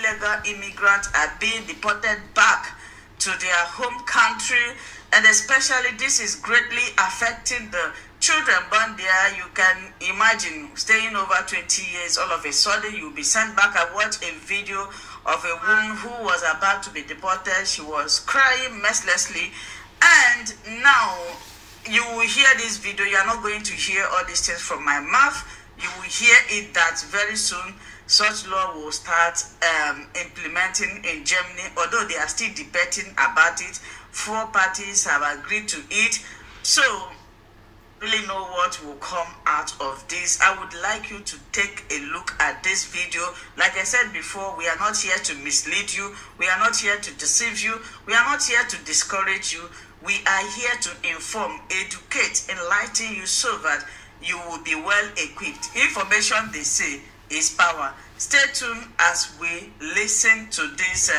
illegal immigrants are being deported back to their home country, and especially this is greatly affecting the children born there. You can imagine staying over 20 years, all of a sudden you'll be sent back. I watched a video of a woman who was about to be deported. She was crying mercilessly, and now you will hear this video. You are not going to hear all these things from my mouth. You will hear it that very soon such law will start implementing in Germany, although they are still debating about it. 4 parties have agreed to it. So really know what will come out of this. I would like you to take a look at this video. Like I said before, we are not here to mislead you. We are not here to deceive you. We are not here to discourage you. We are here to inform, educate, enlighten you so that you will be well equipped. Information, they say, is power. Stay tuned as we listen to this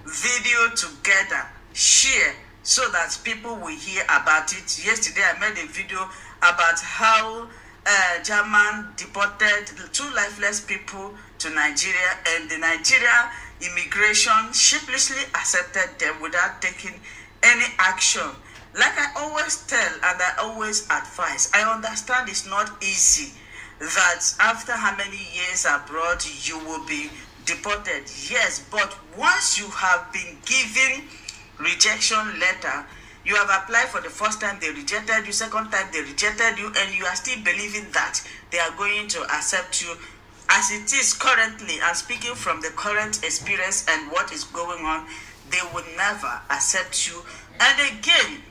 video together. Share so that people will hear about it. Yesterday I made a video about how German deported 2 lifeless people to Nigeria, and the Nigeria immigration sheepishly accepted them without taking any action. Like I always tell and I always advise, I understand it's not easy that after how many years abroad you will be deported. Yes, but once you have been given rejection letter, you have applied for the first time, they rejected you, second time they rejected you, and you are still believing that they are going to accept you as it is currently. And speaking from the current experience and what is going on, they will never accept you. And again,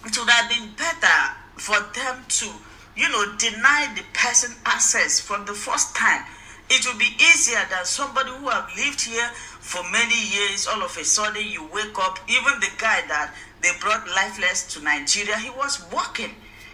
it would have been better for them to, deny the person access from the first time. It will be easier than somebody who have lived here for many years. All of a sudden you wake up. Even the guy that they brought lifeless to Nigeria, he was working.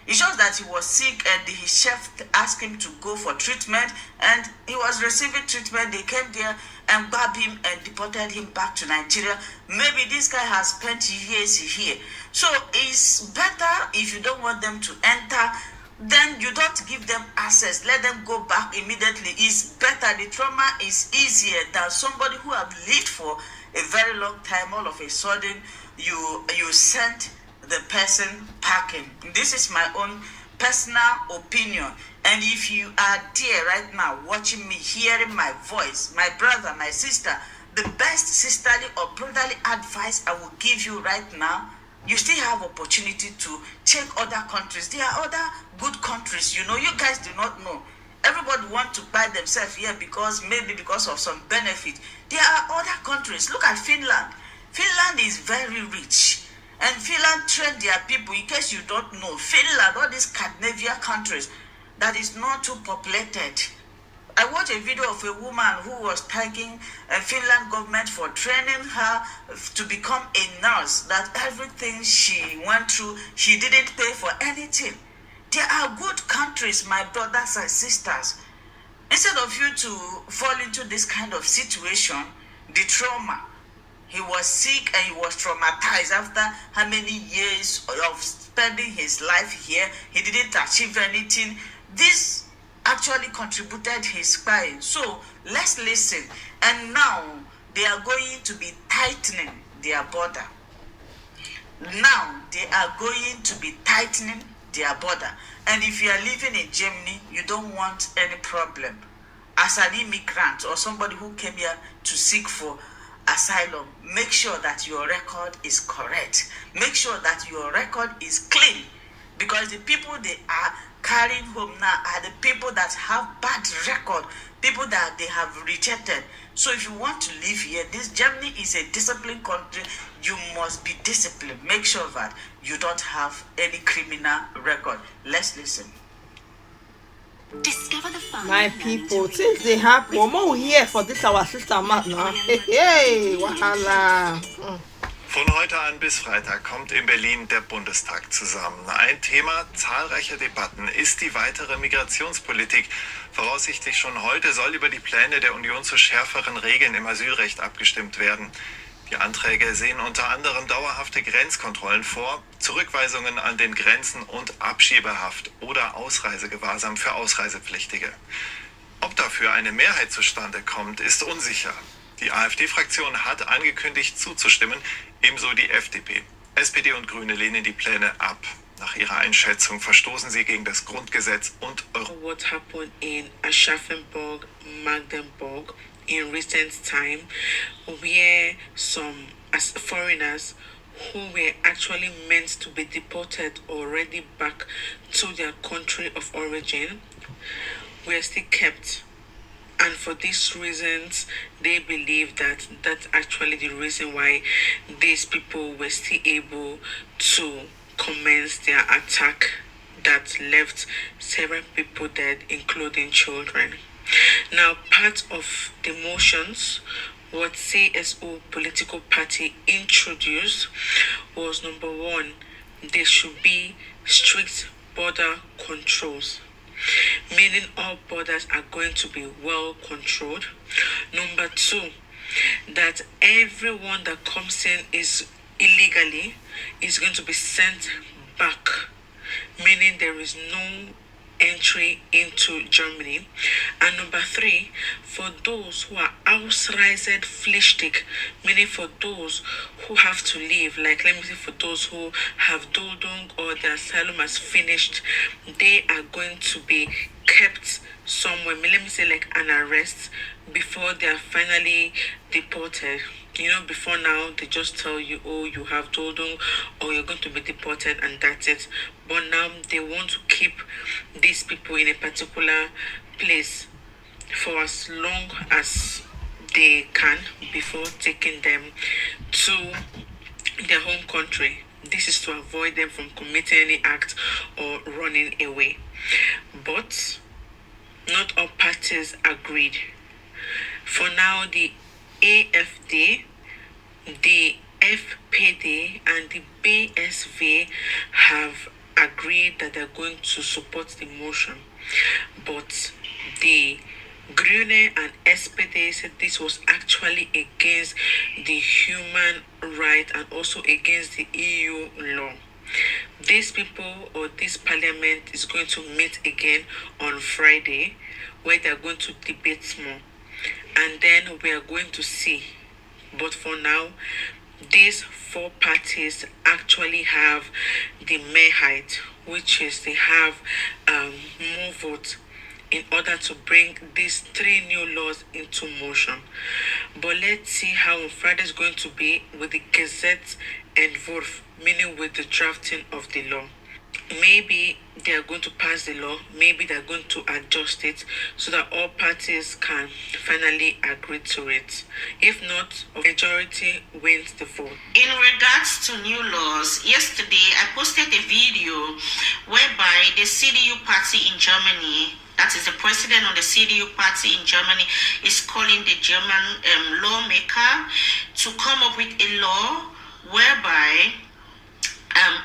It's just that he was sick, and his chef asked him to go for treatment, and he was receiving treatment. They came there and grabbed him and deported him back to Nigeria. Maybe this guy has spent years here. So it's better, if you don't want them to enter, then you don't give them access. Let them go back immediately. It's better. The trauma is easier than somebody who have lived for a very long time. All of a sudden, you send the person packing. This is my own personal opinion. And if you are there right now watching me, hearing my voice, my brother, my sister, the best sisterly or brotherly advice I will give you right now, you still have opportunity to check other countries. There are other good countries. You guys do not know. Everybody want to buy themselves here because of some benefit. There are other countries. Look at Finland. Finland is very rich. And Finland train their people. In case you don't know, Finland, all these Scandinavian countries that is not too populated. I watched a video of a woman who was thanking a Finland government for training her to become a nurse, that everything she went through, she didn't pay for anything. There are good countries, my brothers and sisters. Instead of you to fall into this kind of situation, the trauma, he was sick and he was traumatized after how many years of spending his life here. He didn't achieve anything. This actually contributed his crime. So let's listen. And now they are going to be tightening their border. Now they are going to be tightening their border. And if you are living in Germany, you don't want any problem. As an immigrant or somebody who came here to seek for asylum, make sure that your record is correct. Make sure that your record is clean. Because the people they are carrying home now are the people that have bad record, people that they have rejected. So if you want to live here, this Germany is a disciplined country. You must be disciplined. Make sure that you don't have any criminal record. Let's listen. Discover the fun. My people, things they happen. More here for this our sister Matt now. Hey, wahala. Von heute an bis Freitag kommt in Berlin der Bundestag zusammen. Ein Thema zahlreicher Debatten ist die weitere Migrationspolitik. Voraussichtlich schon heute soll über die Pläne der Union zu schärferen Regeln im Asylrecht abgestimmt werden. Die Anträge sehen unter anderem dauerhafte Grenzkontrollen vor, Zurückweisungen an den Grenzen und Abschiebehaft oder Ausreisegewahrsam für Ausreisepflichtige. Ob dafür eine Mehrheit zustande kommt, ist unsicher. Die AfD-Fraktion hat angekündigt zuzustimmen, ebenso die FDP. SPD und Grüne lehnen die Pläne ab. Nach ihrer Einschätzung verstoßen sie gegen das Grundgesetz und What happened in Aschaffenburg, Magdeburg in recent time, where some as foreigners who were actually meant to be deported already back to their country of origin were still kept. And for these reasons, they believe that that's actually the reason why these people were still able to commence their attack that left several people dead, including children. Now, part of the motions what CSO political party introduced was number one, there should be strict border controls, meaning all borders are going to be well controlled. Number two, that everyone that comes in is illegally is going to be sent back, meaning there is no entry into Germany. And number three, for those who are Ausreise pflichtig, meaning for those who have to leave, like let me say for those who have Duldung or their asylum has finished, they are going to be kept somewhere, let me say like an arrest before they are finally deported. You know, before now, they just tell you, oh, you have Duldung or you're going to be deported and that's it. But now they want to keep these people in a particular place for as long as they can before taking them to their home country. This is to avoid them from committing any act or running away. But not all parties agreed. For now, the AFD, the FPD, and the BSV have agreed that they're going to support the motion. But the Grüne and SPD said this was actually against the human right and also against the EU law. These people or this parliament is going to meet again on Friday, where they're going to debate more. And then we are going to see. But for now, these four parties actually have the Mehrheit, which is they have more votes in order to bring these three new laws into motion. But let's see how on Friday is going to be with the Gazette and Wurf, meaning with the drafting of the law. Maybe they are going to pass the law, maybe they're going to adjust it so that all parties can finally agree to it. If not, a majority wins the vote. In regards to new laws, yesterday I posted a video whereby the CDU party in Germany, that is the president of the CDU party in Germany, is calling the German lawmaker to come up with a law whereby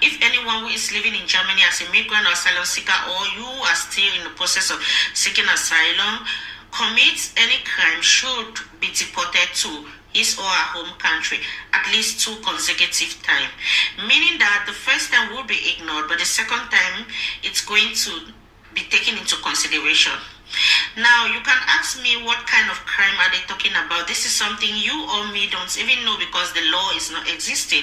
if anyone who is living in Germany as a migrant or asylum seeker, or you are still in the process of seeking asylum, commits any crime, should be deported to his or her home country at least 2 consecutive times. Meaning that the first time will be ignored, but the second time it's going to be taken into consideration. Now, you can ask me what kind of crime are they talking about. This is something you or me don't even know because the law is not existing.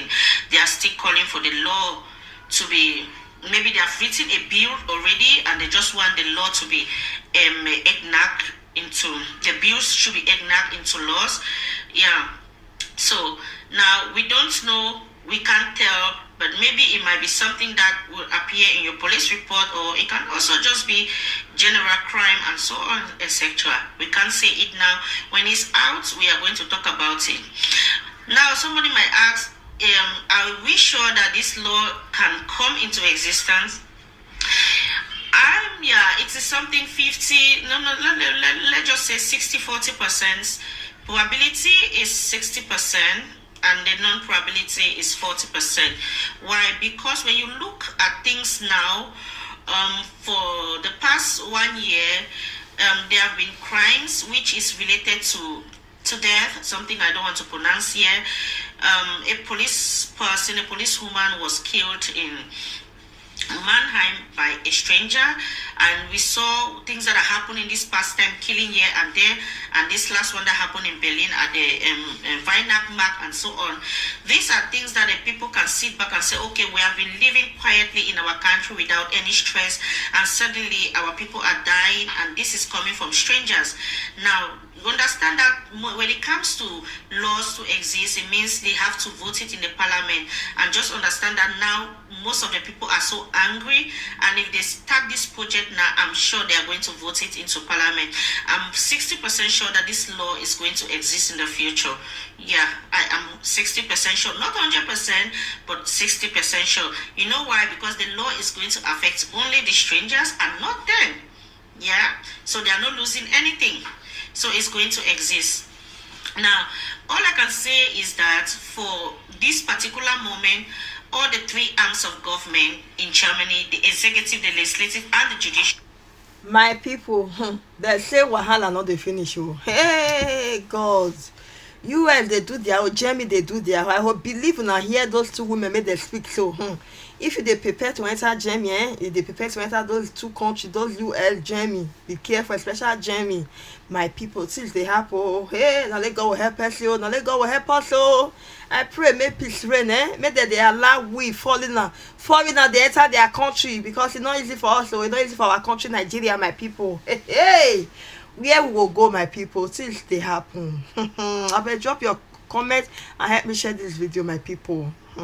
They are still calling for the law to be, maybe they have written a bill already and they just want the law to be enacted into, the bills should be enacted into laws. Yeah. So, now we don't know, we can't tell, but maybe it might be something that will appear in your police report, or it can also just be general crime and so on, etc. We can't say it now. When it's out, we are going to talk about it. Now, somebody might ask, are we sure that this law can come into existence? Yeah, it is something 50, let's just say 60-40%. Probability is 60%. And the non-probability is 40%. Why? Because when you look at things now, for the past 1 year, there have been crimes which is related to death, something I don't want to pronounce here. A police person, a policewoman was killed in Mannheim by a stranger, And we saw things that are happening this past time, killing here and there, and this last one that happened in Berlin at the Weihnachtsmarkt and so on. These are things that the people can sit back and say, okay, we have been living quietly in our country without any stress, and suddenly our people are dying, and this is coming from strangers. Now, you understand that when it comes to laws to exist, it means they have to vote it in the parliament. And just understand that now most of the people are so angry, and if they start this project now, I'm sure they are going to vote it into parliament. I'm 60% sure that this law is going to exist in the future. Yeah, I am 60% sure, not 100%, but 60% sure. You know why? Because the law is going to affect only the strangers and not them. Yeah, so they are not losing anything. So it's going to exist. Now, all I can say is that for this particular moment, all the three arms of government in Germany, the executive, the legislative, and the judicial. My people, they say wahala not the finish. Oh, hey God, US they do their own, Germany they do their own. I hope believe now hear those two women make them speak so. If they prepare to enter Germany, if they prepare to enter those two countries, those US, Germany, be careful, especially Germany. My people, since they happen, oh, hey, now let God will help us, oh, now let God will help us, oh. I pray, may peace reign, may that they allow we foreigner, they enter their country, because it's not easy for us, so it's not easy for our country, Nigeria, my people. Hey, hey, where we will go, my people, since they happen. I better drop your comment and help me share this video, my people.